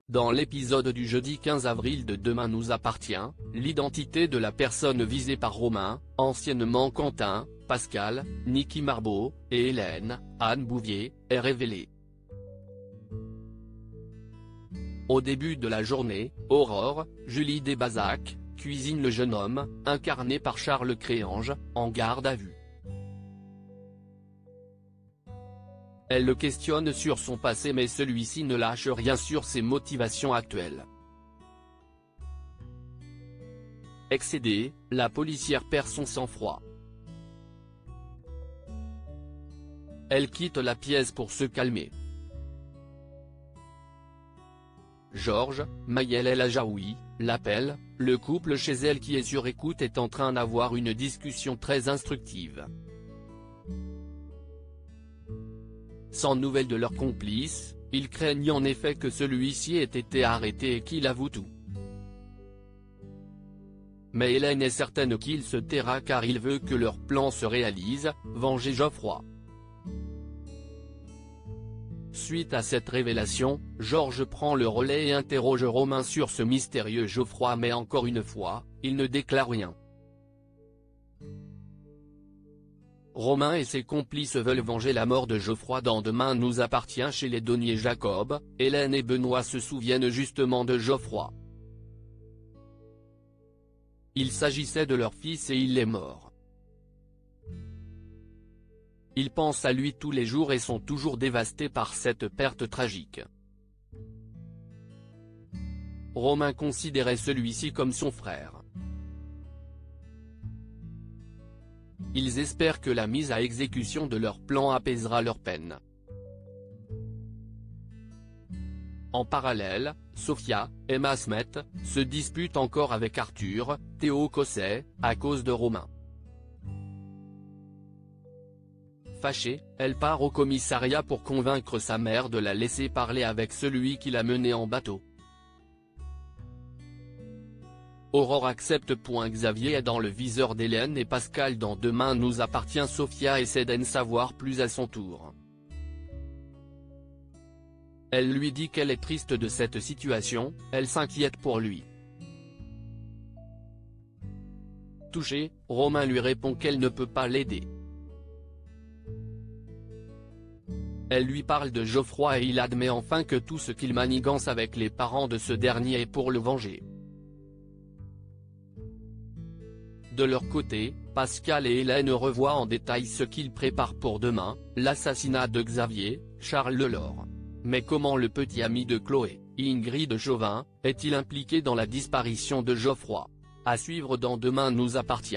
Dans l'épisode du jeudi 15 avril de Demain nous appartient, l'identité de la personne visée par Romain, anciennement Quentin, Pascal, Niki Marbeau, et Hélène, Anne Bouvier, est révélée. Au début de la journée, Aurore, Julie Desbazac, cuisine le jeune homme, incarné par Charles Créange, en garde à vue. Elle le questionne sur son passé mais celui-ci ne lâche rien sur ses motivations actuelles. Excédée, la policière perd son sang-froid. Elle quitte la pièce pour se calmer. Georges, Maëlle El Ajaoui, l'appelle, le couple chez elle qui est sur écoute est en train d'avoir une discussion très instructive. Sans nouvelles de leur complice, ils craignent en effet que celui-ci ait été arrêté et qu'il avoue tout. Mais Hélène est certaine qu'il se taira car il veut que leur plan se réalise, venger Geoffroy. Suite à cette révélation, Georges prend le relais et interroge Romain sur ce mystérieux Geoffroy mais encore une fois, il ne déclare rien. Romain et ses complices veulent venger la mort de Geoffroy dans Demain nous appartient chez les Donnier Jacob. Hélène et Benoît se souviennent justement de Geoffroy. Il s'agissait de leur fils et il est mort. Ils pensent à lui tous les jours et sont toujours dévastés par cette perte tragique. Romain considérait celui-ci comme son frère. Ils espèrent que la mise à exécution de leur plan apaisera leur peine. En parallèle, Sophia, Emma Smet, se dispute encore avec Arthur, Théo Cosset, à cause de Romain. Fâchée, elle part au commissariat pour convaincre sa mère de la laisser parler avec celui qui l'a menée en bateau. Aurore accepte. Xavier est dans le viseur d'Hélène et Pascal dans Demain nous appartient. Sophia essaie d'en savoir plus à son tour. Elle lui dit qu'elle est triste de cette situation, elle s'inquiète pour lui. Touchée, Romain lui répond qu'elle ne peut pas l'aider. Elle lui parle de Geoffroy et il admet enfin que tout ce qu'il manigance avec les parents de ce dernier est pour le venger. De leur côté, Pascal et Hélène revoient en détail ce qu'ils préparent pour demain, l'assassinat de Xavier, Charles Lelore. Mais comment le petit ami de Chloé, Ingrid Chauvin, est-il impliqué dans la disparition de Geoffroy? À suivre dans Demain nous appartient.